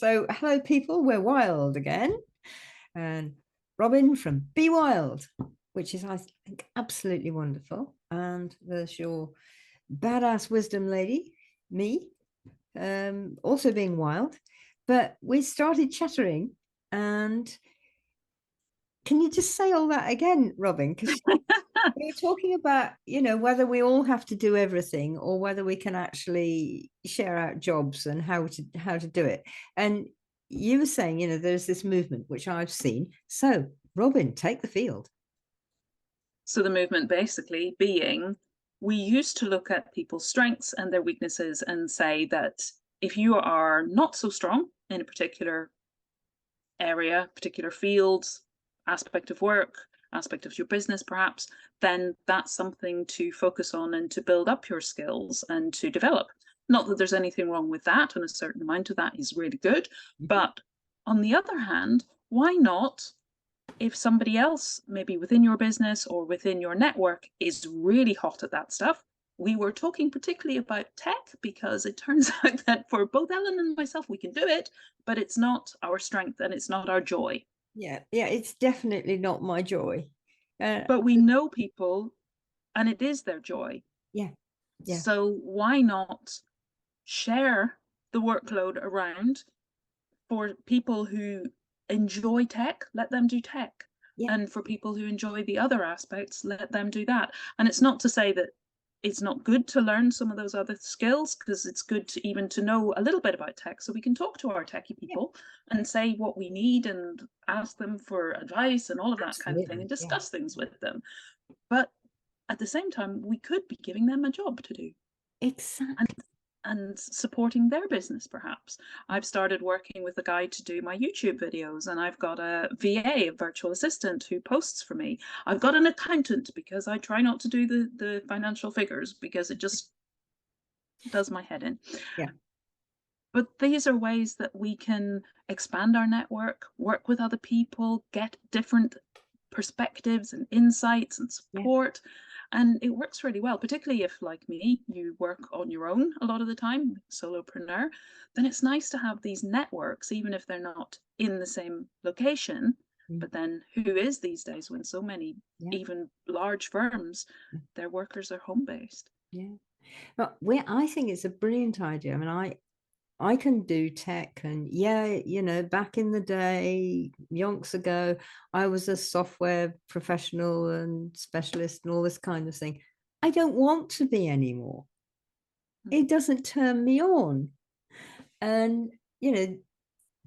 So, hello, people. We're wild again. And Robyn from Be Wild, which is, I think, absolutely wonderful. And there's your badass wisdom lady, me, also being wild. But we started chattering. And can you just say all that again, Robyn? Because we were talking about, whether we all have to do everything or whether we can actually share out jobs and how to do it. And you were saying, there's this movement which I've seen. So, Robyn, take the field. So the movement basically being, we used to look at people's strengths and their weaknesses and say that if you are not so strong in a particular area, particular fields, aspect of work, aspect of your business perhaps, then that's something to focus on and to build up your skills and to develop. Not that there's anything wrong with that, and a certain amount of that is really good. But on the other hand, why not, if somebody else, maybe within your business or within your network, is really hot at that stuff? We were talking particularly about tech because it turns out that for both Ellen and myself, we can do it, but it's not our strength and it's not our joy. Yeah, it's definitely not my joy. But we know people and it is their joy. Yeah. So why not share the workload around for people who enjoy tech, let them do tech. Yeah. And for people who enjoy the other aspects, let them do that. And it's not to say that it's not good to learn some of those other skills, because it's good to even to know a little bit about tech, so we can talk to our techie people and say what we need and ask them for advice and all of that kind of thing and discuss things with them. But at the same time, we could be giving them a job to do. Exactly. And supporting their business, perhaps. I've started working with a guy to do my YouTube videos, and I've got a VA, a virtual assistant, who posts for me. I've got an accountant because I try not to do the financial figures because it just does my head in. Yeah. But these are ways that we can expand our network, work with other people, get different perspectives and insights and support. And it works really well, particularly if, like me, you work on your own a lot of the time, solopreneur. Then it's nice to have these networks, even if they're not in the same location. But then who is these days when so many, even large firms, their workers are home-based? Yeah. But I think it's a brilliant idea. I mean, I can do tech, and back in the day, yonks ago, I was a software professional and specialist and all this kind of thing. I don't want to be anymore. It doesn't turn me on. And,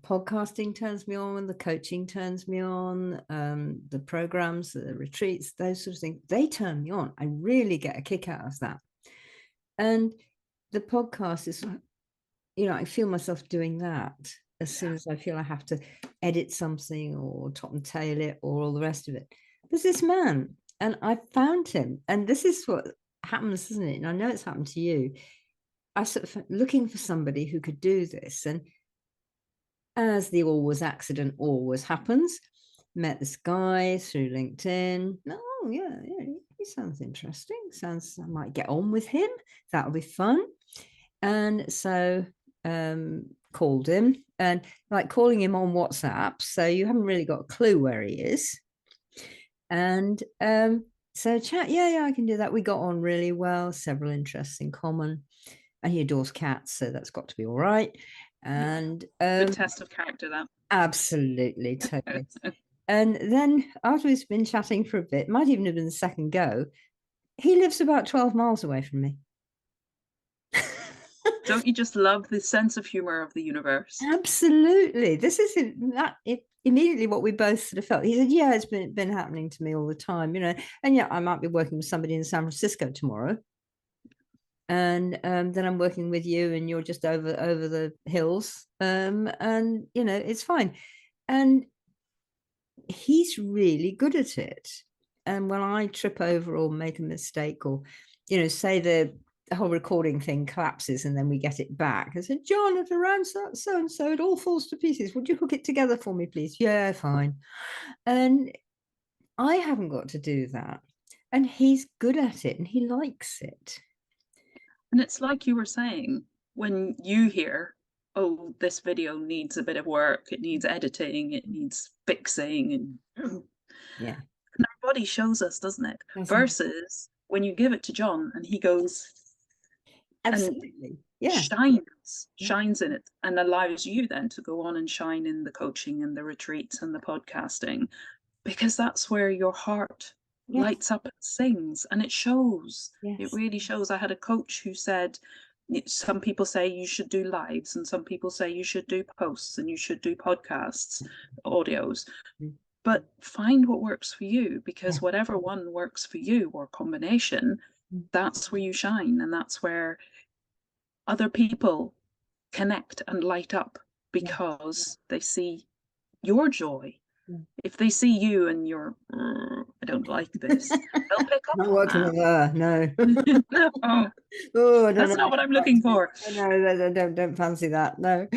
podcasting turns me on, the coaching turns me on, the programs, the retreats, those sort of things, they turn me on. I really get a kick out of that. And the podcast is, I feel myself doing that as soon as I feel I have to edit something or top and tail it or all the rest of it. There's this man, and I found him, and this is what happens, isn't it? And I know it's happened to you. I sort of looking for somebody who could do this, and as the always accident always happens, met this guy through LinkedIn. Oh yeah, he sounds interesting. Sounds I might get on with him. That'll be fun. And so called him, and like calling him on WhatsApp, so you haven't really got a clue where he is. And so chat, I can do that. We got on really well, several interests in common, and he adores cats, so that's got to be all right. And good test of character, that. Absolutely, totally. And then after we've been chatting for a bit, might even have been the second go, he lives about 12 miles away from me. Don't you just love the sense of humor of the universe? Absolutely. This is immediately what we both sort of felt. He said, it's been happening to me all the time, and I might be working with somebody in San Francisco tomorrow. And then I'm working with you and you're just over the hills. And it's fine. And he's really good at it. And when I trip over or make a mistake, or say the whole recording thing collapses and then we get it back, I said, John, at around so and so it all falls to pieces, would you hook it together for me, please? Yeah, fine. And I haven't got to do that, and he's good at it and he likes it. And it's like you were saying, when you hear oh, this video needs a bit of work, it needs editing, it needs fixing, and Yeah. our body shows us, doesn't it? Versus when you give it to John and he goes and Absolutely. Yeah. shines in it, and allows you then to go on and shine in the coaching and the retreats and the podcasting, because that's where your heart Yes. lights up and sings, and it shows. Yes. It really shows. I had a coach who said, some people say you should do lives, and some people say you should do posts and you should do podcasts, audios. But find what works for you, because whatever one works for you or combination, that's where you shine, and that's where other people connect and light up, because they see your joy. If they see you and you're, I don't like this, they'll pick up Not on working that. with her, no. No, Oh, I don't that's know. not what I'm looking for. No, don't fancy that. No.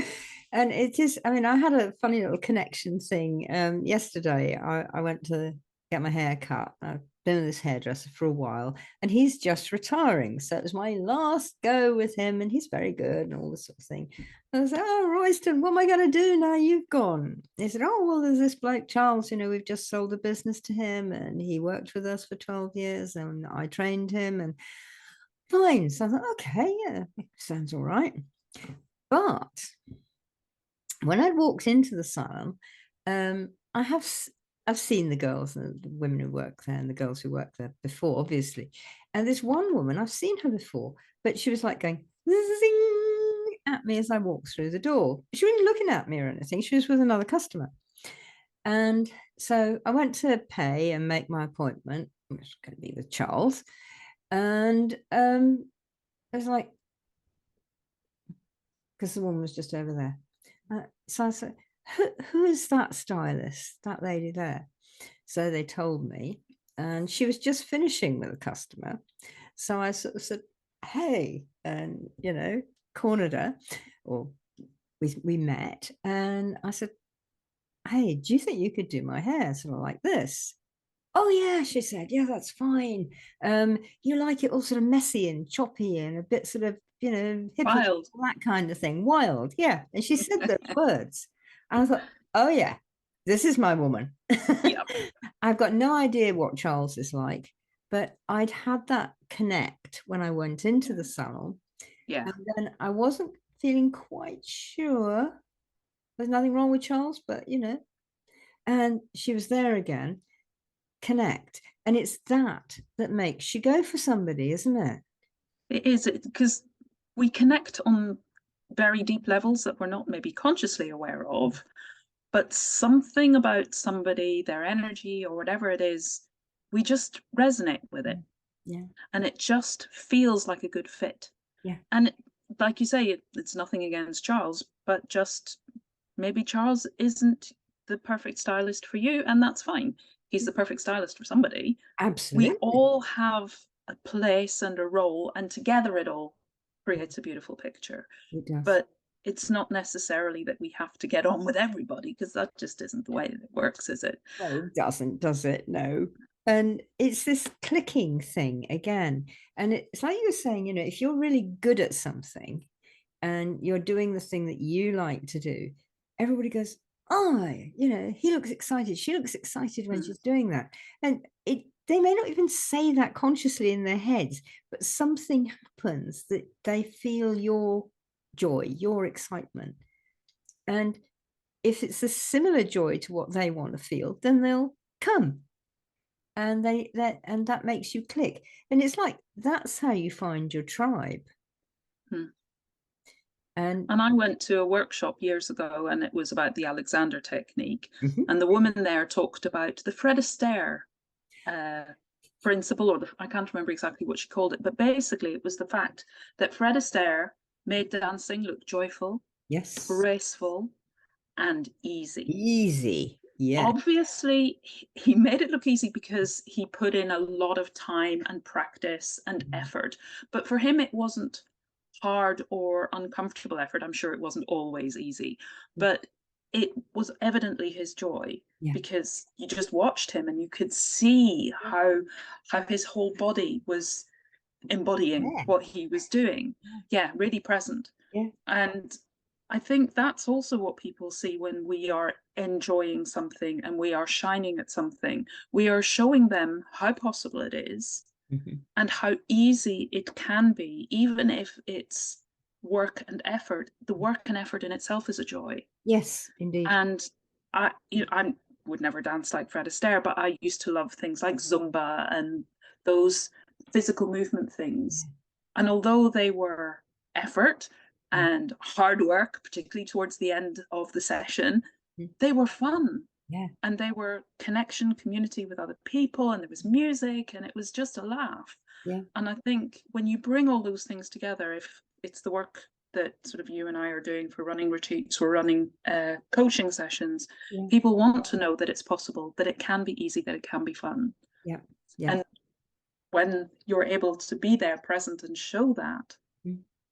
And it is, I mean, I had a funny little connection thing. Yesterday, I went to get my hair cut. I've been with this hairdresser for a while, and he's just retiring. So it was my last go with him, and he's very good and all this sort of thing. And I was like, oh, Royston, what am I going to do now you've gone? He said, oh, well, there's this bloke, Charles, we've just sold a business to him, and he worked with us for 12 years, and I trained him, and fine. So I thought, okay, yeah, sounds all right. But when I walked into the salon, I've seen the girls and the women who work there and the girls who work there before, obviously. And this one woman, I've seen her before, but she was like going zing at me as I walked through the door. She wasn't looking at me or anything. She was with another customer. And so I went to pay and make my appointment, which was going to be with Charles. And I was like, because the woman was just over there. So I said, who is that stylist, that lady there? So they told me, and she was just finishing with a customer. So I sort of said, hey, and, cornered her, or we met, and I said, hey, do you think you could do my hair sort of like this? Oh yeah, she said, yeah, that's fine. You like it all sort of messy and choppy and a bit sort of, hippie, Wild. that kind of thing. Wild, yeah. And she said those words. And I thought, oh yeah, this is my woman. Yep. I've got no idea what Charles is like, but I'd had that connect when I went into the salon. Yeah. And then I wasn't feeling quite sure. There's nothing wrong with Charles, but and she was there again. Connect, and it's that makes you go for somebody, isn't it? It is, because we connect on very deep levels that we're not maybe consciously aware of, but something about somebody, their energy or whatever it is, we just resonate with it. Yeah. And it just feels like a good fit. Yeah. And like you say, it's nothing against Charles, but just maybe Charles isn't the perfect stylist for you, and that's fine. He's the perfect stylist for somebody. Absolutely. We all have a place and a role, and together it all creates a beautiful picture. It does. But it's not necessarily that we have to get on with everybody, because that just isn't the way that it works, is it? No, it doesn't, does it? No. And it's this clicking thing again. And it's like you were saying, if you're really good at something and you're doing the thing that you like to do, everybody goes, oh, he looks excited. She looks excited when she's doing that. And they may not even say that consciously in their heads, but something happens that they feel your joy, your excitement. And if it's a similar joy to what they want to feel, then they'll come. And that makes you click. And it's like, that's how you find your tribe. And I went to a workshop years ago, and it was about the Alexander technique. And the woman there talked about the Fred Astaire principle, or I can't remember exactly what she called it, but basically it was the fact that Fred Astaire made dancing look joyful, yes, graceful, and easy. Easy, yeah. Obviously, he made it look easy because he put in a lot of time and practice and effort. But for him, it wasn't hard or uncomfortable effort. I'm sure it wasn't always easy, but it was evidently his joy, because you just watched him and you could see how his whole body was embodying what he was doing. Yeah, really present. Yeah. And I think that's also what people see when we are enjoying something and we are shining at something. We are showing them how possible it is and how easy it can be, even if it's work and effort. The work and effort in itself is a joy. Yes, indeed. And I would never dance like Fred Astaire, but I used to love things like Zumba and those physical movement things. And although they were effort and hard work, particularly towards the end of the session, they were fun. Yeah. And they were connection, community with other people, and there was music, and it was just a laugh. Yeah. And I think when you bring all those things together, if it's the work that sort of you and I are doing for running retreats or running coaching sessions, people want to know that it's possible, that it can be easy, that it can be fun. Yeah. Yeah. And when you're able to be there present and show that,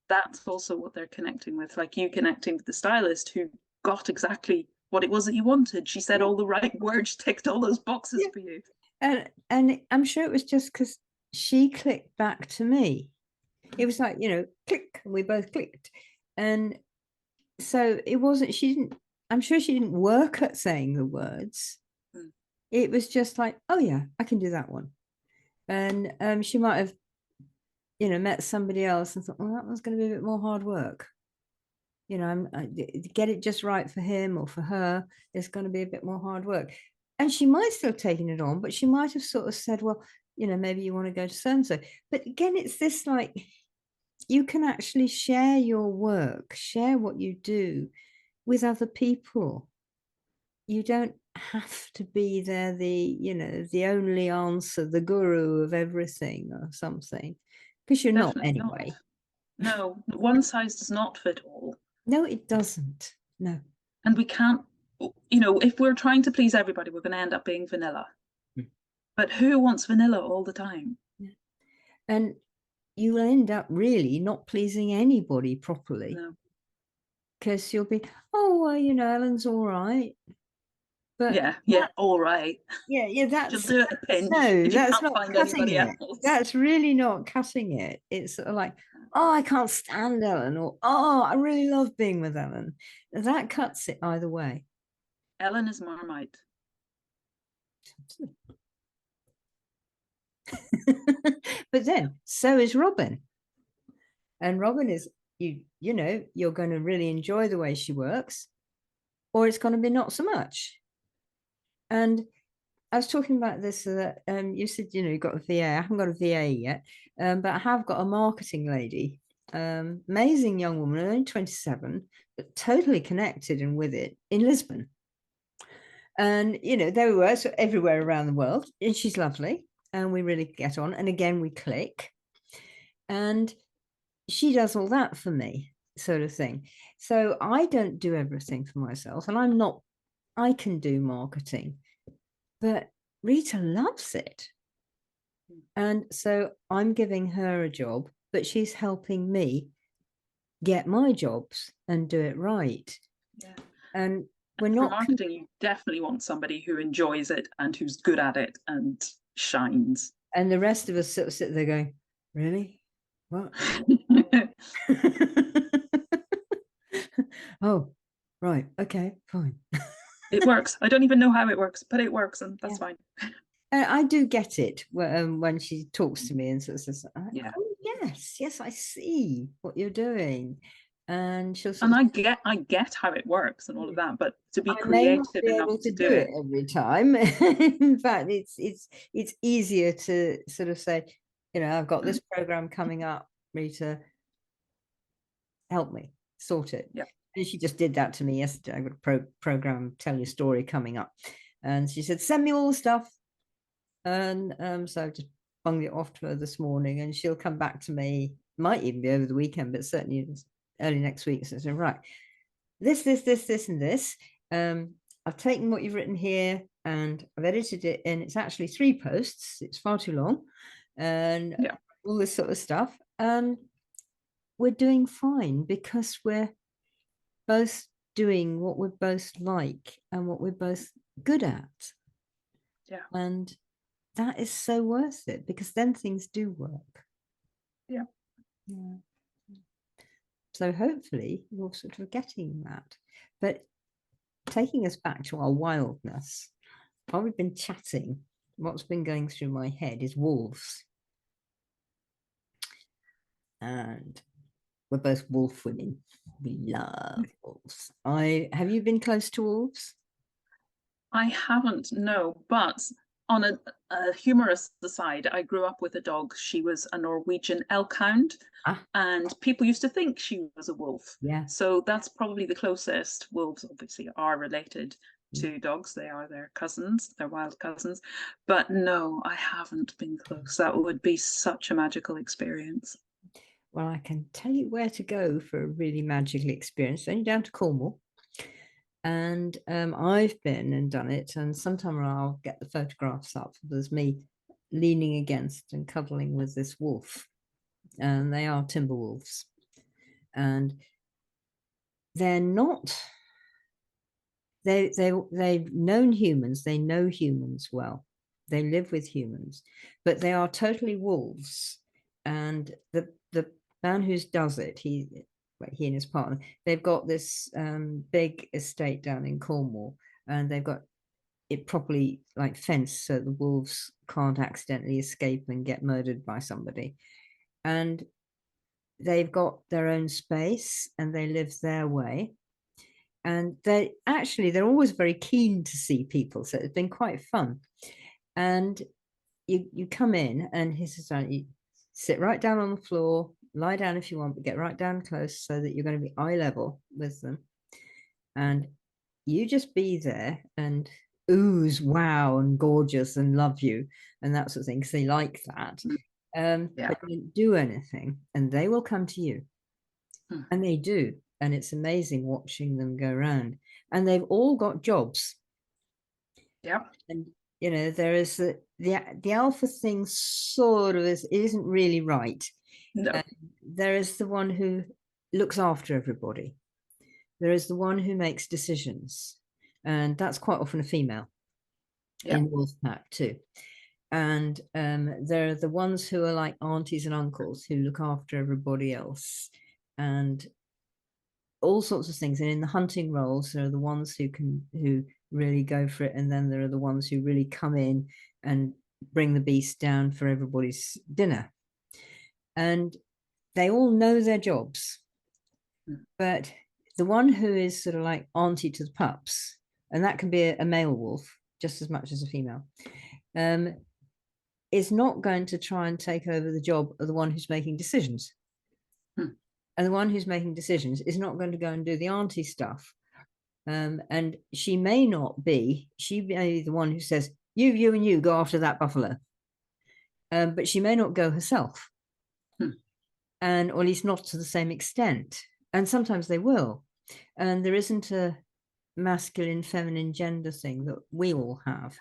that's also what they're connecting with, like you connecting with the stylist who got exactly what it was that you wanted. She said all the right words, ticked all those boxes for you. And I'm sure it was just because she clicked back to me. It was like, click, and we both clicked. And so it wasn't, I'm sure she didn't work at saying the words. It was just like, oh yeah, I can do that one. And she might have, met somebody else and thought, well, that one's going to be a bit more hard work. Get it just right for him or for her. It's going to be a bit more hard work. And she might still have taken it on, but she might have sort of said, well, maybe you want to go to so-and-so. But again, it's this like, you can actually share your work, share what you do with other people. You don't have to be there, the only answer, the guru of everything or something, because you're Definitely not anyway. No, one size does not fit all. No, it doesn't. No. And we can't, if we're trying to please everybody, we're going to end up being vanilla. But who wants vanilla all the time? And you will end up really not pleasing anybody properly. Because you'll be, oh, well, Ellen's all right. But all right. Yeah, that's just do it a pinch. No, that's not find cutting it. Else. That's really not cutting it. It's sort of like, oh, I can't stand Ellen, or oh, I really love being with Ellen. That cuts it either way. Ellen is Marmite. But then so is Robyn. And Robyn is, you're going to really enjoy the way she works, or it's going to be not so much. And I was talking about this that you said, you've got a VA. I haven't got a VA yet, but I have got a marketing lady. Amazing young woman, only 27, but totally connected and with it in Lisbon. And, there we were, so everywhere around the world. And she's lovely. And we really get on. And again, we click. And she does all that for me, sort of thing. So I don't do everything for myself. And I can do marketing. But Rita loves it. And so I'm giving her a job, but she's helping me get my jobs and do it right. Yeah. And for marketing, you definitely want somebody who enjoys it and who's good at it and shines. And the rest of us sort of sit there going, really? What? Oh, right. Okay, fine. It works. I don't even know how it works, but it works, and that's fine. I do get it when she talks to me and sort of says, oh, yes, I see what you're doing. And she'll I get how it works and all of that, but to be creative enough to do it every time. In fact, it's easier to sort of say, I've got this program coming up, Rita, help me sort it. Yeah. And she just did that to me yesterday. I've got a program, Tell Your Story, coming up. And she said, send me all the stuff. And so I just bunged it off to her this morning, and she'll come back to me, might even be over the weekend, but certainly early next week. So, right, this, and this. I've taken what you've written here and I've edited it, and it's actually 3 posts. It's far too long, and all this sort of stuff. And we're doing fine because we're both doing what we both like and what we're both good at. Yeah. And that is so worth it, because then things do work. Yeah. So hopefully you're sort of getting that. But taking us back to our wildness, while we've been chatting, what's been going through my head is wolves. And we're both wolf women. We love wolves. Have you been close to wolves? I haven't, no, but on a humorous aside, I grew up with a dog. She was a Norwegian elk hound, and people used to think she was a wolf. Yeah. So that's probably the closest. Wolves obviously are related to dogs. They are their cousins, their wild cousins. But no, I haven't been close. That would be such a magical experience. Well, I can tell you where to go for a really magical experience. Only down to Cornwall. And I've been and done it. And sometime I'll get the photographs up. There's me leaning against and cuddling with this wolf. And they are timber wolves. And they're not, they've known humans. They know humans well. They live with humans. But they are totally wolves. And the man who does it, he and his partner, they've got this big estate down in Cornwall, and they've got it properly like fenced so the wolves can't accidentally escape and get murdered by somebody. And they've got their own space and they live their way. And they're always very keen to see people. So it's been quite fun. And you come in and he says, you sit right down on the floor, lie down if you want, but get right down close so that you're going to be eye level with them. And you just be there and ooze, wow, and gorgeous and love you and that sort of thing, because they like that. But don't do anything and they will come to you. And they do. And it's amazing watching them go around. And they've all got jobs. Yeah. And you know, there is the alpha thing sort of isn't really right. No. There is the one who looks after everybody. There is the one who makes decisions, and that's quite often a female in wolf pack too. And there are the ones who are like aunties and uncles who look after everybody else, and all sorts of things. And in the hunting roles, there are the ones who really go for it, and then there are the ones who really come in and bring the beast down for everybody's dinner. And they all know their jobs, but the one who is sort of like auntie to the pups, and that can be a male wolf just as much as a female, is not going to try and take over the job of the one who's making decisions. And the one who's making decisions is not going to go and do the auntie stuff. And she may be the one who says, you and you go after that buffalo. But she may not go herself. And or at least not to the same extent. And sometimes they will. And there isn't a masculine, feminine gender thing that we all have.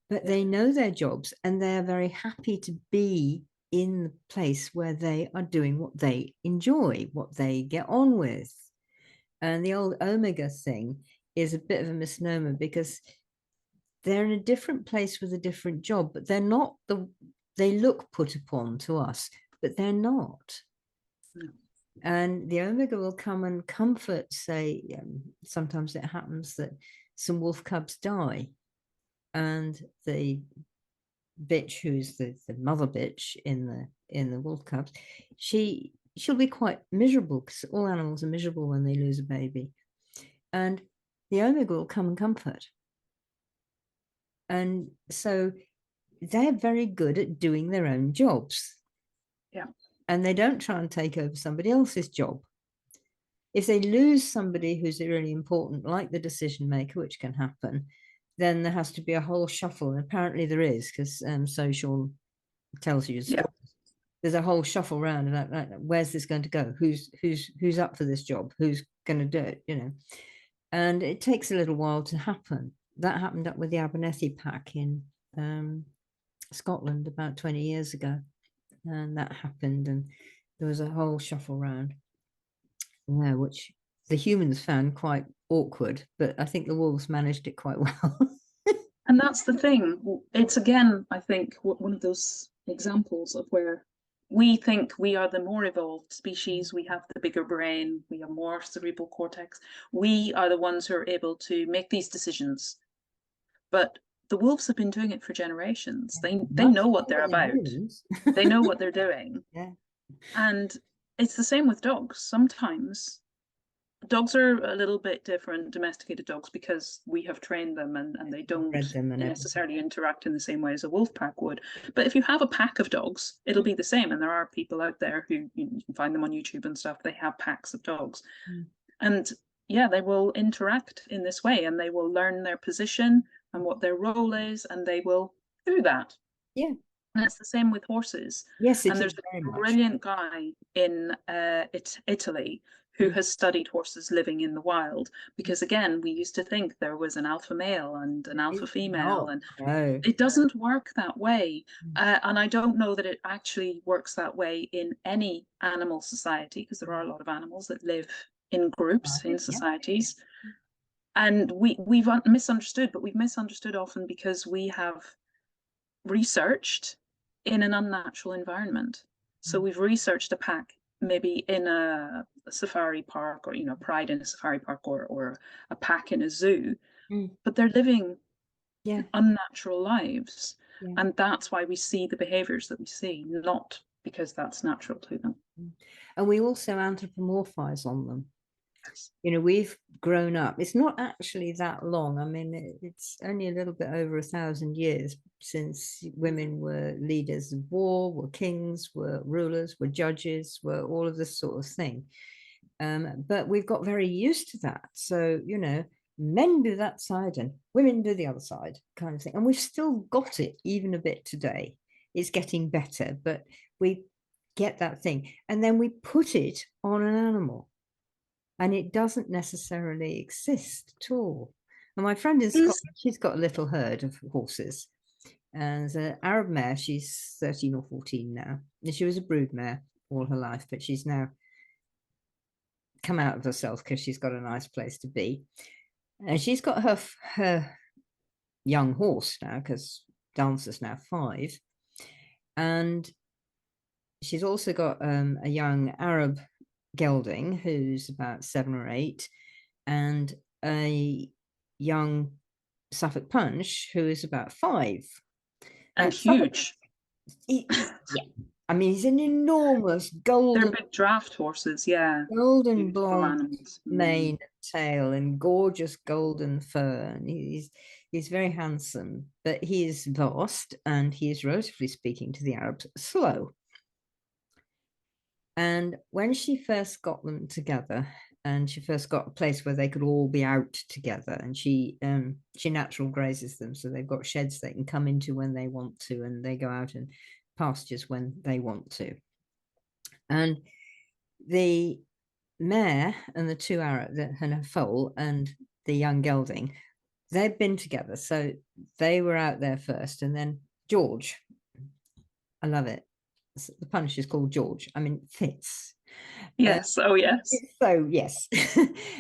But they know their jobs and they're very happy to be in the place where they are doing what they enjoy, what they get on with. And the old omega thing is a bit of a misnomer because they're in a different place with a different job, but they're not they look put upon to us, but they're not. And the omega will come and comfort, say, sometimes it happens that some wolf cubs die, and the bitch, who's the mother bitch in the wolf cubs, she'll be quite miserable because all animals are miserable when they lose a baby. And the omega will come and comfort. And so they're very good at doing their own jobs. Yeah. And they don't try and take over somebody else's job. If they lose somebody who's really important, like the decision maker, which can happen, then there has to be a whole shuffle. And apparently there is, because social tells you there's a whole shuffle around about where's this going to go? Who's up for this job? Who's going to do it? You know, and it takes a little while to happen. That happened up with the Abernethy pack in Scotland about 20 years ago, and that happened, and there was a whole shuffle round. Yeah, which the humans found quite awkward, but I think the wolves managed it quite well. And that's the thing. It's again, I think, one of those examples of where we think we are the more evolved species. We have the bigger brain. We have more cerebral cortex. We are the ones who are able to make these decisions. But the wolves have been doing it for generations. They Much know what they're longer than about. humans. They know what they're doing. Yeah. And it's the same with dogs. Sometimes dogs are a little bit different, domesticated dogs, because we have trained them and they don't Bred them and everything. necessarily interact in the same way as a wolf pack would. But if you have a pack of dogs, it'll be the same. And there are people out there who, you can find them on YouTube and stuff, they have packs of dogs. And yeah, they will interact in this way, and they will learn their position and what their role is, and they will do that. Yeah. And it's the same with horses. Yes, And there's a brilliant guy in Italy who has studied horses living in the wild, because again, we used to think there was an alpha male and an alpha female, and it doesn't work that way. And I don't know that it actually works that way in any animal society, because there are a lot of animals that live in groups, in societies. And we've misunderstood, but we've misunderstood often because we have researched in an unnatural environment. So we've researched a pack maybe in a safari park, or pride in a safari park, or a pack in a zoo, but they're living unnatural lives. And that's why we see the behaviors that we see, not because that's natural to them. And we also anthropomorphize on them. We've grown up, it's not actually that long. I mean, it's only a little bit over 1,000 years since women were leaders of war, were kings, were rulers, were judges, were all of this sort of thing. But we've got very used to that. So, men do that side and women do the other side, kind of thing. And we've still got it even a bit today. It's getting better, but we get that thing. And then we put it on an animal. And it doesn't necessarily exist at all. And my friend in Scotland, she's got a little herd of horses. And there's an Arab mare, she's 13 or 14 now. And she was a brood mare all her life, but she's now come out of herself because she's got a nice place to be. And she's got her young horse now, because Dancer's now 5. And she's also got a young Arab gelding who's about 7 or 8, and a young Suffolk Punch who is about 5. And huge. I mean, he's an enormous golden. They're big draft horses, yeah. Golden blonde mane and tail and gorgeous golden fur. And he's very handsome, but he is vast, and he is, relatively speaking to the Arabs, slow. And when she first got them together, and she first got a place where they could all be out together, and she natural grazes them, so they've got sheds they can come into when they want to, and they go out in pastures when they want to. And the mare and the 2 Arabs and her foal and the young gelding, they'd been together, so they were out there first. And then George, I love it, the Punch is called George. I mean, fits. Yes. Oh, yes. So yes.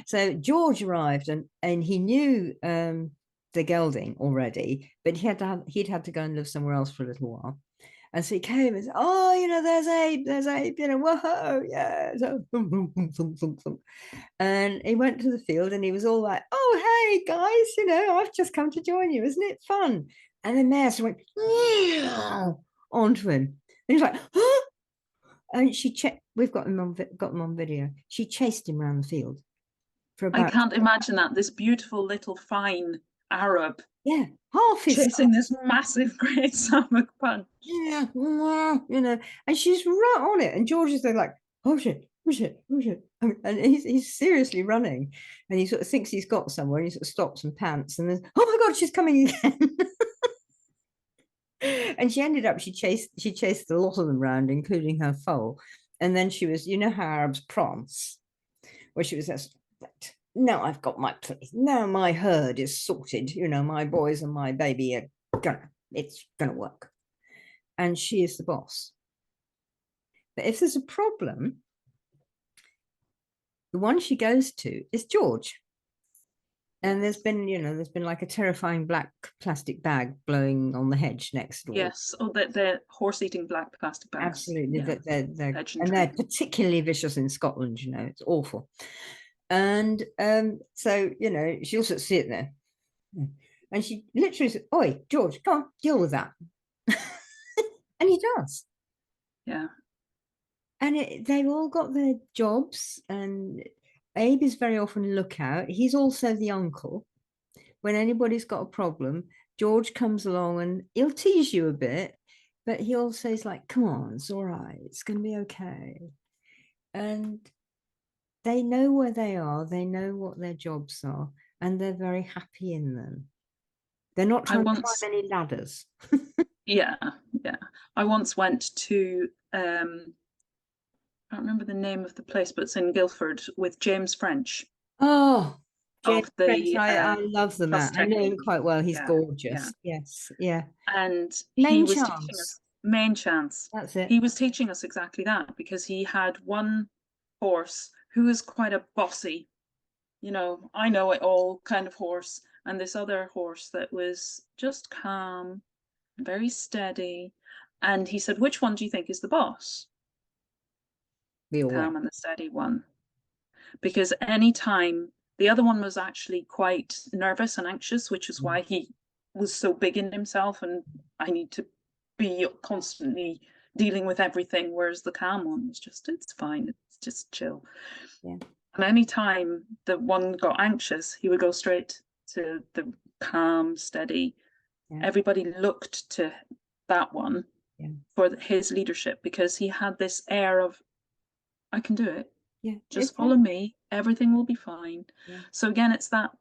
So George arrived, and he knew the gelding already, but he'd had to go and live somewhere else for a little while. And so he came and said, "Oh, there's Abe, whoa, yeah." So, and he went to the field, and he was all like, "Oh, hey guys, I've just come to join you. Isn't it fun?" And the mare went onto him. And he's like, "Huh?" And she checked. We've got him on video. She chased him around the field for about. I can't imagine that, this beautiful little fine Arab. Yeah, half his chasing this massive great Suffolk Punch. Yeah, and she's right on it. And George is there like, "Oh shit, oh shit, oh shit," and he's seriously running, and he sort of thinks he's got somewhere, and he sort of stops and pants, and then, "Oh my god, she's coming again!" And she ended up, she chased a lot of them around, including her foal. And then she was, how Arabs prance, where she was just, "Now I've got my place. Now my herd is sorted. My boys and my baby it's gonna work." And she is the boss. But if there's a problem, the one she goes to is George. And there's been like a terrifying black plastic bag blowing on the hedge next door. Yes. Oh, the horse-eating black plastic bags. Absolutely. Yeah. They're Legendary. they're particularly vicious in Scotland, it's awful. And so, she'll sort of sit there and she literally said, "Oi, George, come on, deal with that." And he does. Yeah. And they've all got their jobs, and Abe is very often a lookout. He's also the uncle. When anybody's got a problem, George comes along and he'll tease you a bit, but he also is like, "Come on, it's all right. It's going to be okay." And they know where they are. They know what their jobs are, and they're very happy in them. They're not trying to climb any ladders. Yeah. I once went to, I don't remember the name of the place, but it's in Guildford, with James French. Oh, James Of the French, I love the man. I know him quite well. He's gorgeous. Yeah. Yes, yeah. And Main he was chance. teaching us main chance. That's it. He was teaching us exactly that, because he had one horse who was quite a bossy, I know it all kind of horse, and this other horse that was just calm, very steady. And he said, "Which one do you think is the boss?" The Calm and the steady one. Because anytime the other one was actually quite nervous and anxious, which is why he was so big in himself, and I need to be constantly dealing with everything, whereas the calm one was just, it's fine, it's just chill. Yeah. And anytime the one got anxious, he would go straight to the calm, steady. Yeah. Everybody looked to that one for his leadership, because he had this air of, "I can do it. Yeah, just follow me. Everything will be fine." Yeah. So again, it's that,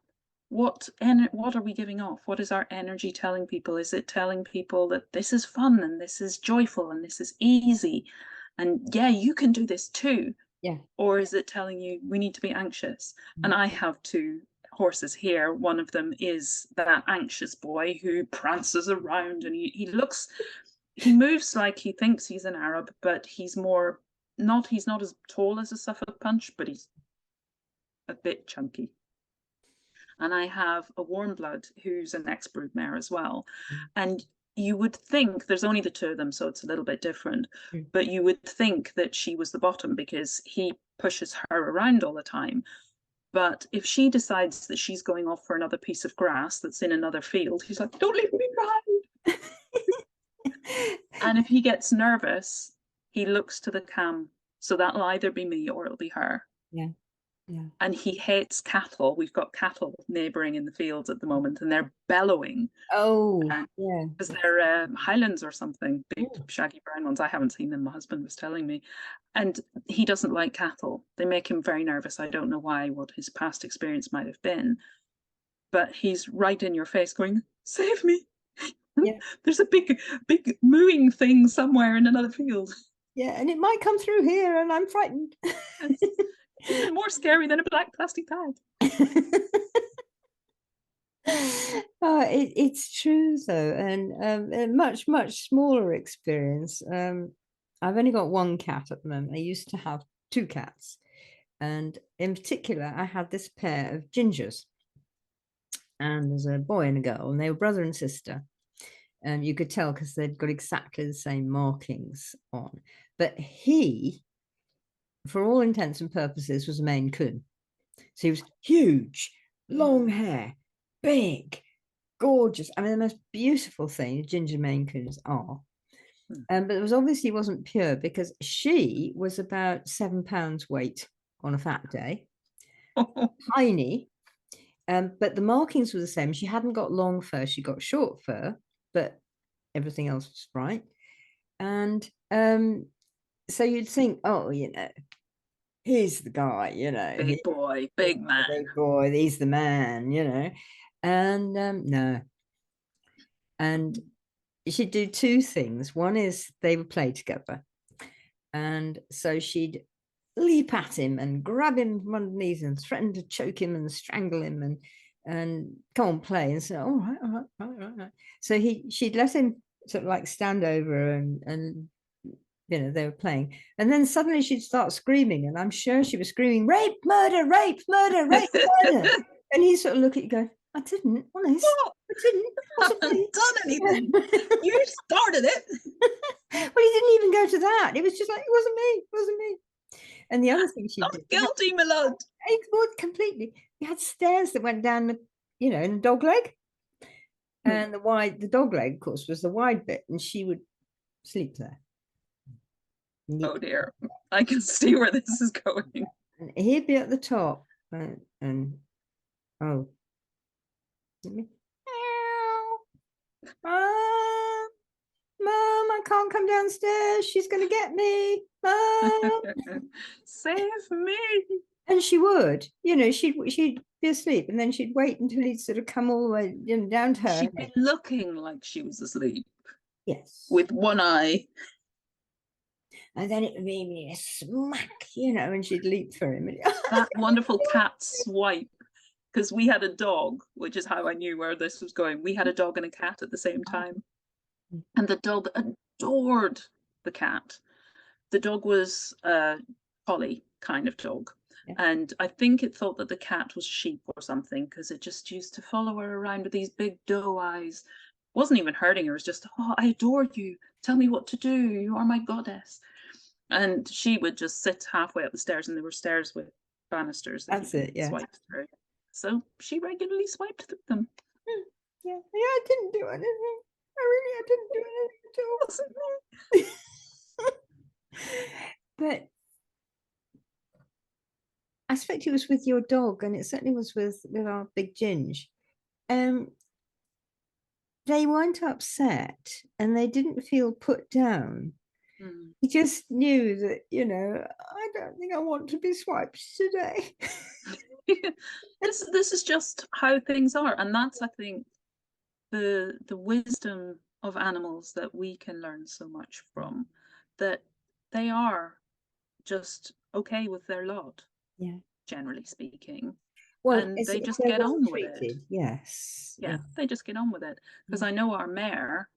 what are we giving off? What is our energy telling people? Is it telling people that this is fun and this is joyful and this is easy, and yeah, you can do this too? Yeah. Or is it telling you we need to be anxious? And I have two horses here. One of them is that anxious boy who prances around, and he moves like he thinks he's an Arab, but he's not as tall as a Suffolk Punch, but he's a bit chunky. And I have a warm blood who's an ex-brood mare as well. And you would think, there's only the two of them, so it's a little bit different, but you would think that she was the bottom, because he pushes her around all the time. But if she decides that she's going off for another piece of grass that's in another field, he's like, "Don't leave me behind." And if he gets nervous, he looks to the cam. So that'll either be me or it'll be her. Yeah. Yeah. And he hates cattle. We've got cattle neighbouring in the fields at the moment, and they're bellowing. Oh, yeah. Because they're Highlands or something, big shaggy brown ones. I haven't seen them. My husband was telling me. And he doesn't like cattle. They make him very nervous. I don't know why, what his past experience might have been. But he's right in your face going, "Save me." Yeah. There's a big mooing thing somewhere in another field. Yeah, and it might come through here, and I'm frightened. It's more scary than a black plastic bag. It's true though, and a much smaller experience. I've only got one cat at the moment. I used to have two cats, and in particular, I had this pair of gingers, and there's a boy and a girl, and they were brother and sister. And you could tell because they'd got exactly the same markings on. But he, for all intents and purposes, was a Maine Coon. So he was huge, long hair, big, gorgeous. I mean, the most beautiful thing ginger Maine Coons are. But it was obviously wasn't pure, because she was about 7 pounds weight on a fat day, tiny. But the markings were the same. She hadn't got long fur, she got short fur, but everything else was right. And so you'd think, oh, he's the guy, big boy, big man, big boy, he's the man, and no. And she'd do two things. One is they would play together, and so she'd leap at him and grab him from underneath and threaten to choke him and strangle him and come on, play. And say, all right. So she'd let him sort of like stand over and they were playing, and then suddenly she'd start screaming, and I'm sure she was screaming, "Rape, murder, rape, murder, rape, murder." And he sort of look at you going, I didn't, honest, What? I didn't, wasn't me. Haven't done anything. You started it. Well, he didn't even go to that. It was just like, it wasn't me, it wasn't me. And the other thing she Not did, guilty, my lord. it was completely, we had stairs that went down the, in a dog leg. And the dog leg, of course, was the wide bit, and she would sleep there. Oh dear, I can see where this is going. And he'd be at the top, and oh, Mom, I can't come downstairs. She's going to get me. Mom. Save me. And she would, she'd be asleep, and then she'd wait until he'd sort of come all the way down to her. She'd be looking like she was asleep. Yes. With one eye. And then it would be a smack, and she'd leap for him. That wonderful cat swipe. Because we had a dog, which is how I knew where this was going. We had a dog and a cat at the same time. And the dog adored the cat. The dog was a collie kind of dog. Yeah. And I think it thought that the cat was sheep or something, because it just used to follow her around with these big doe eyes. Wasn't even hurting her. It was just, oh, I adore you. Tell me what to do. You are my goddess. And she would just sit halfway up the stairs, and there were stairs with banisters that swipe through. So she regularly swiped through them. Yeah, I didn't do anything. I didn't do anything at all. But I suspect it was with your dog, and it certainly was with our big Ginge. They weren't upset, and they didn't feel put down. He just knew that, I don't think I want to be swiped today. This is just how things are, and that's, I think, the wisdom of animals that we can learn so much from, that they are just okay with their lot, generally speaking. Well, and they just get on with it. Yes. Yeah, they just get on with it. Because I know our mare,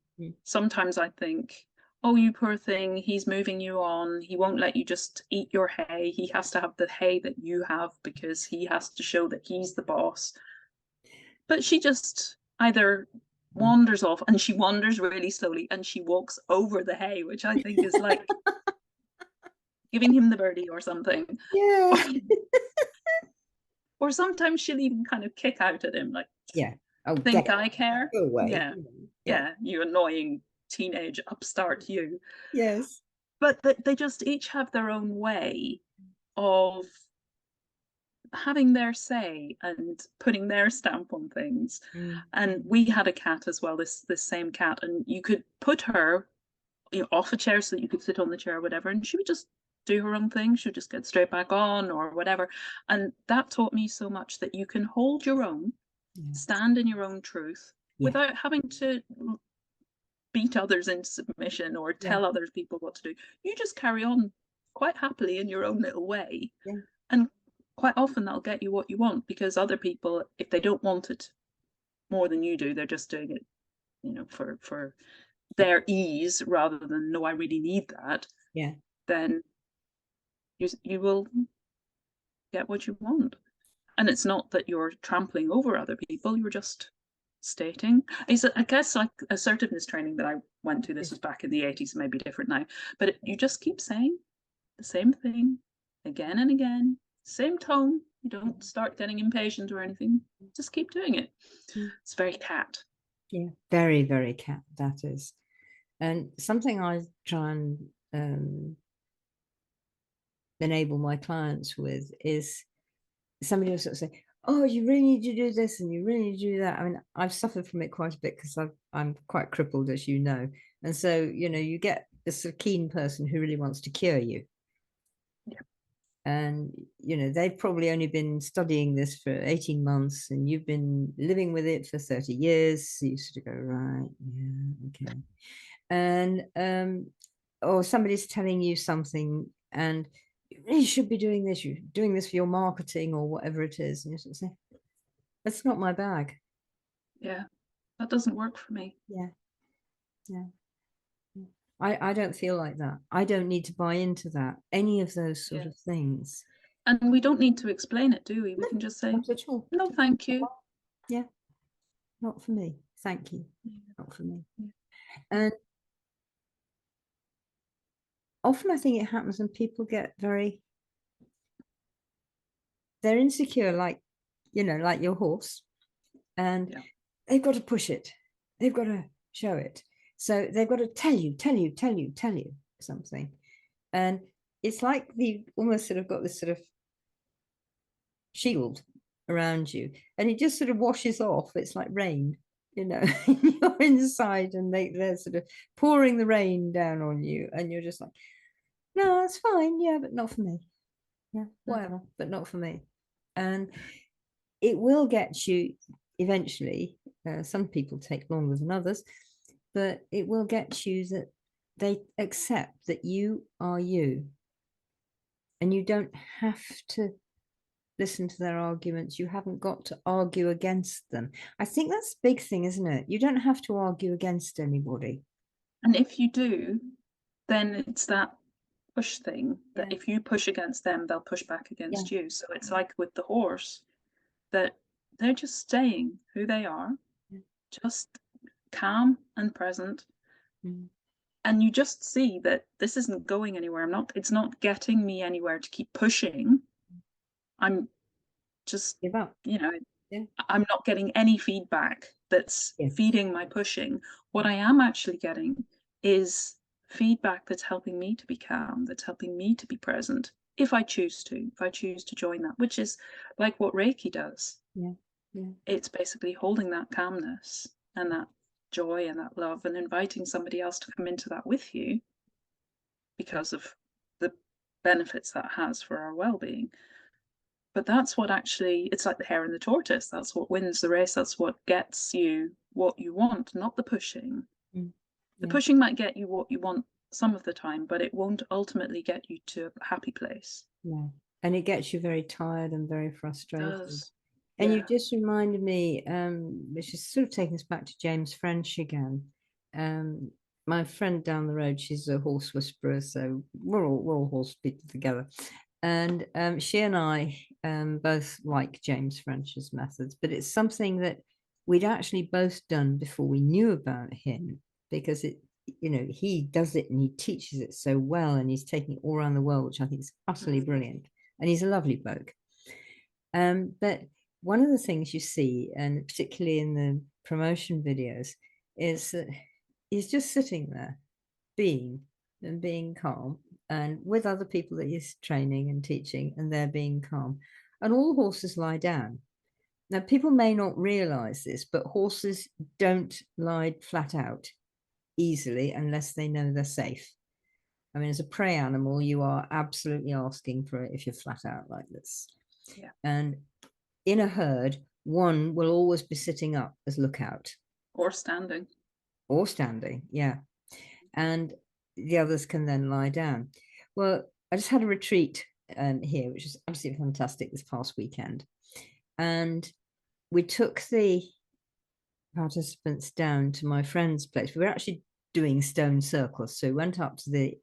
sometimes I think, oh, you poor thing, he's moving you on. He won't let you just eat your hay. He has to have the hay that you have, because he has to show that he's the boss. But she just either wanders off, and she wanders really slowly, and she walks over the hay, which I think is like giving him the birdie or something. Yeah. Or sometimes she'll even kind of kick out at him, like, think I care? Go away. Yeah, you annoying teenage upstart, you. Yes. But they just each have their own way of having their say and putting their stamp on things. And we had a cat as well, this same cat, and you could put her off a chair so that you could sit on the chair or whatever, and she would just do her own thing. She would just get straight back on or whatever. And that taught me so much, that you can hold your own, stand in your own truth, without having to beat others into submission or tell other people what to do. You just carry on quite happily in your own little way. And quite often that'll get you what you want, because other people, if they don't want it more than you do, they're just doing it, for their ease rather than, no, I really need that. Then you will get what you want. And it's not that you're trampling over other people, you're just stating. I guess like assertiveness training that I went to, this was back in the 80s, it may be different now, but you just keep saying the same thing again and again, same tone. You don't start getting impatient or anything, just keep doing it. It's very cat. Yeah, very, very cat, that is. And something I try and enable my clients with is, somebody will sort of say, oh, you really need to do this and you really need to do that. I mean, I've suffered from it quite a bit, because I'm quite crippled, as you know. And so, you get this sort of keen person who really wants to cure you. And, they've probably only been studying this for 18 months, and you've been living with it for 30 years. So you sort of go, right, yeah, okay. And, or somebody's telling you something, and you really should be doing this. You're doing this for your marketing or whatever it is. And you sort of say, that's not my bag. Yeah, that doesn't work for me. Yeah. I don't feel like that. I don't need to buy into that, any of those sort of things. And we don't need to explain it, do we? We can just say, Not at all. no, thank you. Yeah, not for me. Thank you. Not for me. Yeah. And often I think it happens when people get they're insecure, like, like your horse, and Yeah. they've got to push it. They've got to show it. So they've got to tell you something. And it's like they've almost sort of got this sort of shield around you, and it just sort of washes off. It's like rain, you're inside, and they're sort of pouring the rain down on you, and you're just like, no, that's fine, yeah, but not for me. Yeah, whatever, but not for me. And it will get you eventually. Some people take longer than others, but it will get you that they accept that you are you, and you don't have to listen to their arguments. You haven't got to argue against them. I think that's a big thing, isn't it? You don't have to argue against anybody. And if you do, then it's that push thing that Yeah. if you push against them, they'll push back against you. So it's like with the horse, that they're just staying who they are, just calm and present. Mm. And you just see that this isn't going anywhere. It's not getting me anywhere to keep pushing. I'm just, Give up. Yeah. I'm not getting any feedback that's feeding my pushing. What I am actually getting is feedback that's helping me to be calm, that's helping me to be present, if I choose to join that, which is like what Reiki does. Yeah. It's basically holding that calmness and that joy and that love and inviting somebody else to come into that with you because of the benefits that has for our well-being. But that's what actually, it's like the hare and the tortoise. That's what wins the race. That's what gets you what you want, not the pushing. The pushing might get you what you want some of the time, but it won't ultimately get you to a happy place. No. And it gets you very tired and very frustrated. And you just reminded me, which is sort of taking us back to James French again. My friend down the road, she's a horse whisperer, so we're all horse people together. And she and I both like James French's methods, but it's something that we'd actually both done before we knew about him, because he does it and he teaches it so well, and he's taking it all around the world, which I think is utterly brilliant. And he's a lovely bloke. But one of the things you see, and particularly in the promotion videos, is that he's just sitting there being calm, and with other people that he's training and teaching, and they're being calm, and all the horses lie down. Now, people may not realize this, but horses don't lie flat out easily unless they know they're safe. I mean, as a prey animal, you are absolutely asking for it if you're flat out like this. Yeah. And in a herd, one will always be sitting up as lookout. Or standing. Yeah. And the others can then lie down. Well, I just had a retreat here, which is absolutely fantastic this past weekend. And we took the participants down to my friend's place. We were actually doing stone circles. So we went up to the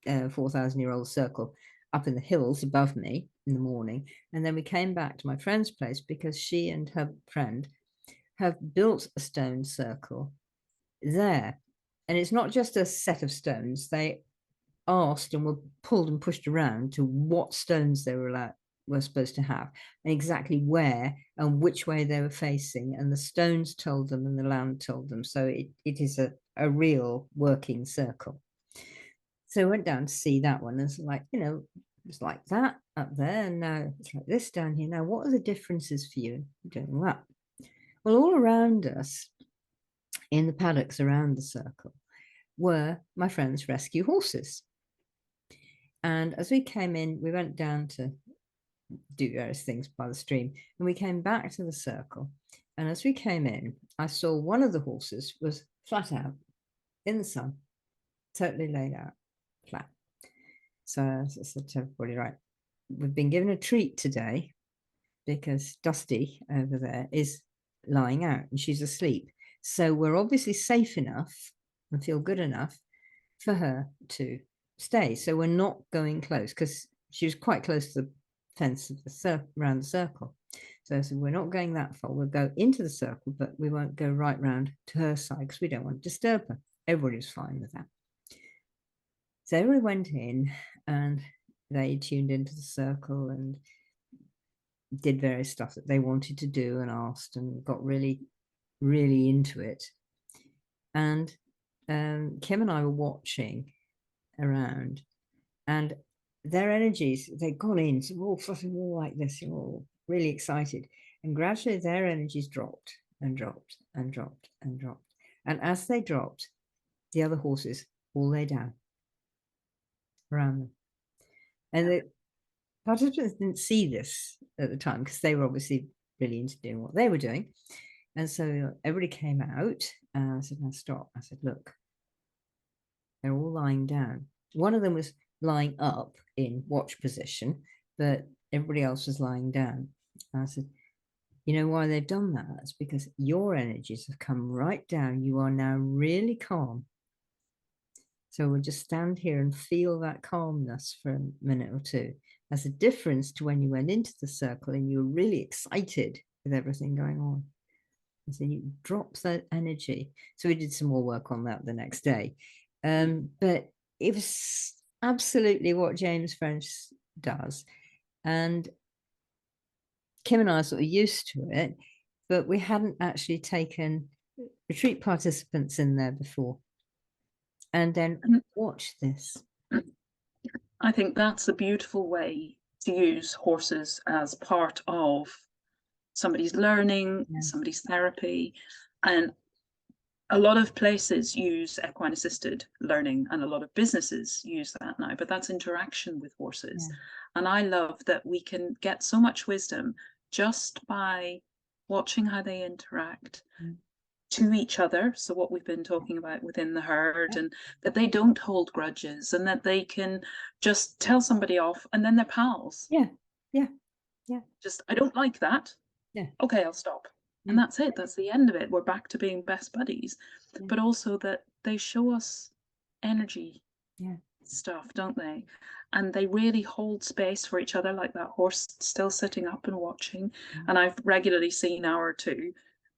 4,000-year-old circle up in the hills above me in the morning. And then we came back to my friend's place because she and her friend have built a stone circle there. And it's not just a set of stones. They asked and were pulled and pushed around to what stones they were supposed to have, and exactly where and which way they were facing, and the stones told them and the land told them. So it is a real working circle. So I went down to see that one, and it's like, it's like that up there, and now it's like this down here. Now, what are the differences for you doing that? Well, all around us in the paddocks around the circle were my friend's rescue horses. And as we came in, we went down to do various things by the stream, and we came back to the circle. And as we came in, I saw one of the horses was flat out in the sun, totally laid out flat. So I said to everybody, right, we've been given a treat today because Dusty over there is lying out and she's asleep. So we're obviously safe enough and feel good enough for her to stay. So we're not going close, because she was quite close to the fence of the around the circle. So I said, we're not going that far. We'll go into the circle, but we won't go right round to her side because we don't want to disturb her. Everybody was fine with that. So everybody went in and they tuned into the circle and did various stuff that they wanted to do and asked and got really, really into it. And Kim and I were watching around, and their energies, they'd gone in, so we're all fussing all like this, you're all really excited. And gradually their energies dropped and dropped and dropped and dropped. And as they dropped, the other horses all lay down around them. And the participants didn't see this at the time because they were obviously really into doing what they were doing. And so everybody came out and I said, now stop. I said, look, they're all lying down. One of them was lying up in watch position, but everybody else was lying down. And I said, you know why they've done that? It's because your energies have come right down. You are now really calm. So we'll just stand here and feel that calmness for a minute or two. That's a difference to when you went into the circle and you were really excited with everything going on. And so you drop that energy. So we did some more work on that the next day. But it was absolutely what James French does. And Kim and I are sort of used to it, but we hadn't actually taken retreat participants in there before. And then watch this. I think that's a beautiful way to use horses as part of somebody's learning, somebody's therapy. And a lot of places use equine assisted learning and a lot of businesses use that now, but that's interaction with horses. And I love that we can get so much wisdom just by watching how they interact to each other. So what we've been talking about within the herd, and that they don't hold grudges and that they can just tell somebody off and then they're pals. Just, I don't like that. Okay, I'll stop. And that's it. That's the end of it. We're back to being best buddies. But also that they show us energy stuff, don't they? And they really hold space for each other, like that horse still sitting up and watching. And I've regularly seen our two,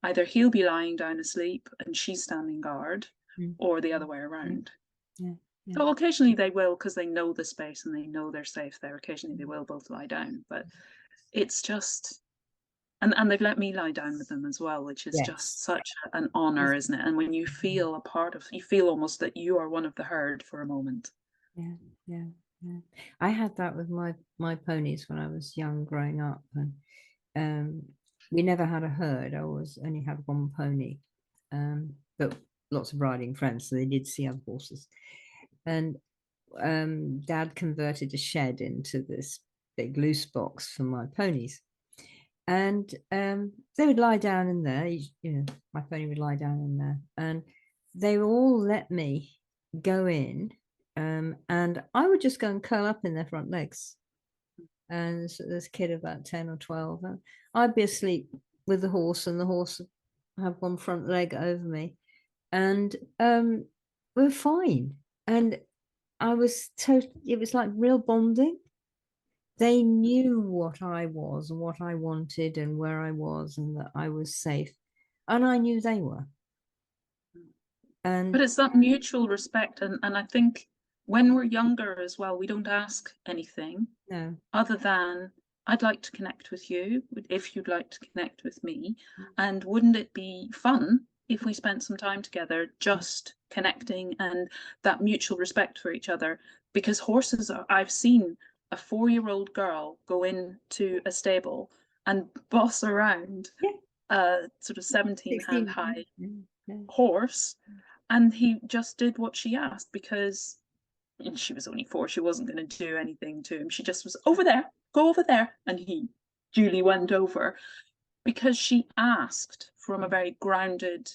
either he'll be lying down asleep and she's standing guard, or the other way around. So occasionally they will, because they know the space and they know they're safe there. Occasionally they will both lie down, but it's just, and they've let me lie down with them as well, which is just such an honor, isn't it? And when you feel a part of, you feel almost that you are one of the herd for a moment. I had that with my ponies when I was young growing up, and we never had a herd. I always only had one pony, but lots of riding friends, so they did see other horses. And Dad converted a shed into this big loose box for my ponies, and they would lie down in there. You know, my pony would lie down in there, and they all let me go in, and I would just go and curl up in their front legs. And so this kid about 10 or 12, and I'd be asleep with the horse, and the horse would have one front leg over me, and we're fine. And I was it was like real bonding. They knew what I was and what I wanted and where I was and that I was safe, and I knew they were. But it's that mutual respect, and I think when we're younger as well, we don't ask anything other than, I'd like to connect with you if you'd like to connect with me, and wouldn't it be fun if we spent some time together just connecting, and that mutual respect for each other. Because horses are, I've seen a 4-year-old girl go into a stable and boss around a sort of 17-hand high horse, and he just did what she asked, because she was only 4, she wasn't going to do anything to him. She just was, over there, go over there, and he duly went over, because she asked from a very grounded,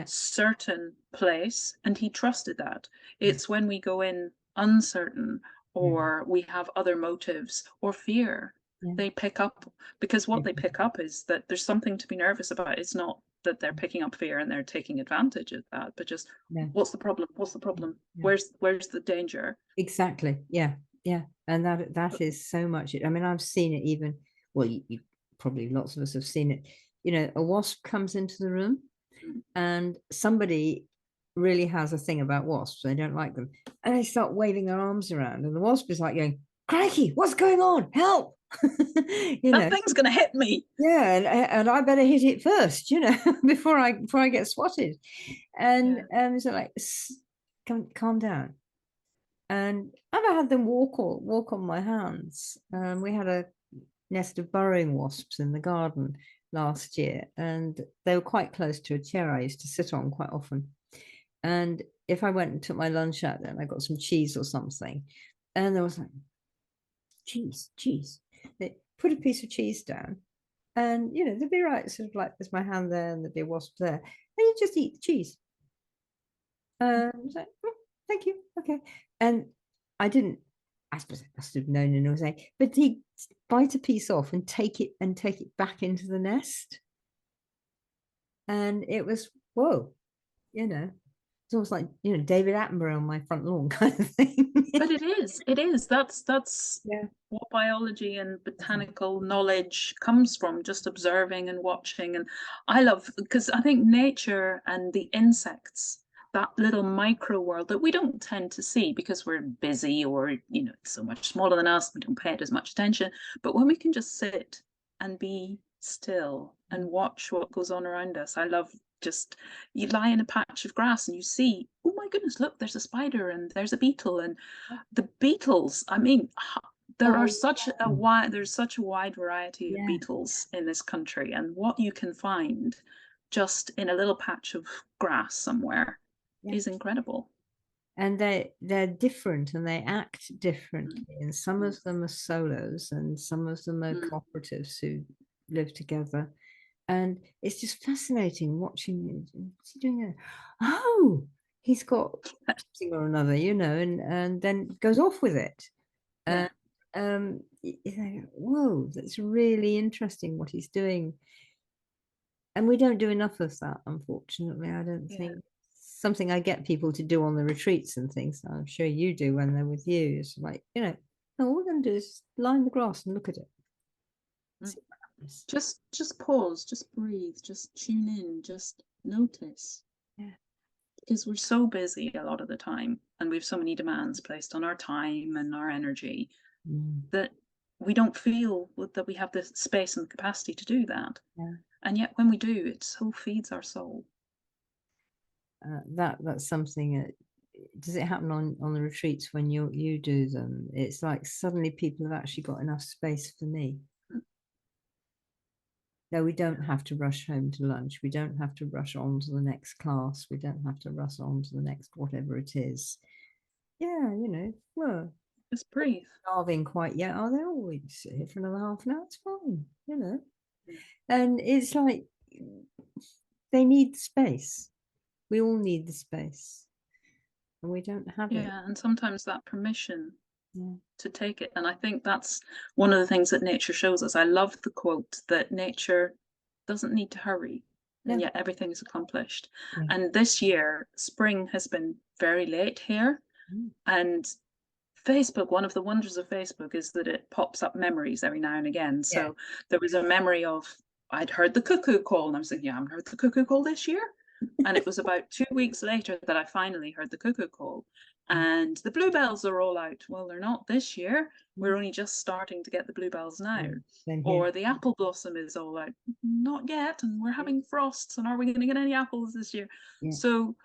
certain place, and he trusted that. It's when we go in uncertain, or we have other motives or fear, they pick up, because what they pick up is that there's something to be nervous about. It's not that they're picking up fear and they're taking advantage of that, but just what's the problem? What's the problem? Where's the danger? Exactly. Yeah, and that is so much. I mean, I've seen it even, well, you probably, lots of us have seen it. You know, a wasp comes into the room Mm. and somebody really has a thing about wasps. They don't like them. And they start waving their arms around. And the wasp is like going, crikey, what's going on? Help. You That know, thing's going to hit me. yeah, and I better hit it first, you know, before I get swatted. And Yeah. so like, calm down. And I've had them walk on my hands. We had a nest of burrowing wasps in the garden last year, and they were quite close to a chair I used to sit on quite often. And if I went and took my lunch out there and I got some cheese or something, and there was like, cheese. They put a piece of cheese down, and you know, they'd be right, sort of like there's my hand there, and there'd be a wasp there, and you just eat the cheese. I was like, "Oh, thank you, okay." And I didn't, I suppose I must have known in a way, but he bite a piece off and take it back into the nest. And it was, whoa, you know, it's almost like, you know, David Attenborough on my front lawn kind of thing. But it is. That's Yeah. what biology and botanical knowledge comes from, just observing and watching. And I love, because I think nature and the insects, that little micro world that we don't tend to see because we're busy, or you know, so much smaller than us, we don't pay it as much attention. But when we can just sit and be still and watch what goes on around us, I love, just, you lie in a patch of grass and you see, oh my goodness, look, there's a spider and there's a beetle. And the beetles, I mean, Oh, there's such a wide variety of yeah, beetles in this country, and what you can find just in a little patch of grass somewhere yeah. is incredible. And they're different and they act differently. Mm, And some mm, of them are solos and some of them are mm. cooperatives who live together. And it's just fascinating watching what's he doing there? Oh, he's got something or another, you know, and then goes off with it. Yeah, And you think, whoa, that's really interesting what he's doing. And we don't do enough of that, unfortunately. I don't yeah. think something I get people to do on the retreats and things. I'm sure you do when they're with you. It's like, you know, no, all we're going to do is lie in the grass and look at it. Mm. See what happens. Just pause, just breathe, just tune in, just notice. Yeah. Because we're so busy a lot of the time, and we have so many demands placed on our time and our energy, Mm, that we don't feel that we have the space and the capacity to do that. yeah. And yet when we do, it so feeds our soul. That's something. Does it happen on the retreats when you do them? It's like suddenly people have actually got enough space for me. No, we don't have to rush home to lunch. We don't have to rush on to the next class. We don't have to rush on to the next whatever it is. Yeah, you know, well, Just breathe. starving quite yet, are they? Oh, we sit here for another half an hour. It's fine, you know. And it's like they need space. We all need the space, and we don't have it. Yeah, and sometimes that permission Yeah. to take it. And I think that's one of the things that nature shows us. I love the quote that nature doesn't need to hurry, and No. yet everything is accomplished. Yeah. And this year, spring has been very late here. Mm. And Facebook, one of the wonders of Facebook is that it pops up memories every now and again. Yeah. So there was a memory of, I'd heard the cuckoo call, and I was thinking, yeah, I haven't heard the cuckoo call this year. And it was about 2 weeks later that I finally heard the cuckoo call. And the bluebells are all out. Well, they're not this year. We're only just starting to get the bluebells now. Same here. Or the apple blossom is all out. Not yet. And we're having frosts. And are we going to get any apples this year? Yeah. So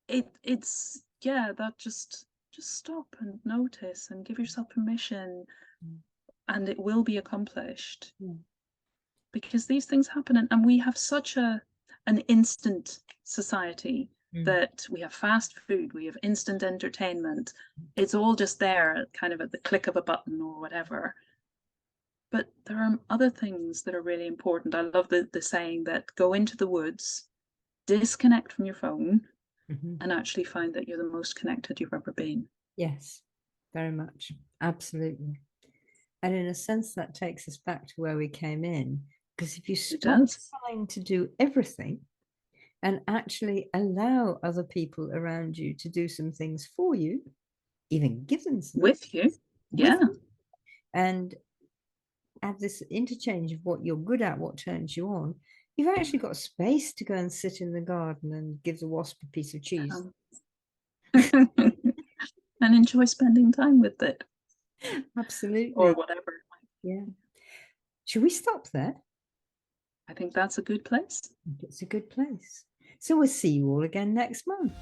it's, yeah, that just stop and notice and give yourself permission, and it will be accomplished. Yeah. Because these things happen, and we have such an instant society, that we have fast food, we have instant entertainment. It's all just there, kind of at the click of a button or whatever. But there are other things that are really important. I love the saying that go into the woods, disconnect from your phone, and actually find that you're the most connected you've ever been. Yes, very much. Absolutely. And in a sense, that takes us back to where we came in. Because if you stop trying to do everything and actually allow other people around you to do some things for you, even give them some With you. with Yeah. them, and have this interchange of what you're good at, what turns you on. You've actually got space to go and sit in the garden and give the wasp a piece of cheese. And enjoy spending time with it. Absolutely. Or whatever. Yeah. Should we stop there? I think that's a good place. I think it's a good place. So we'll see you all again next month.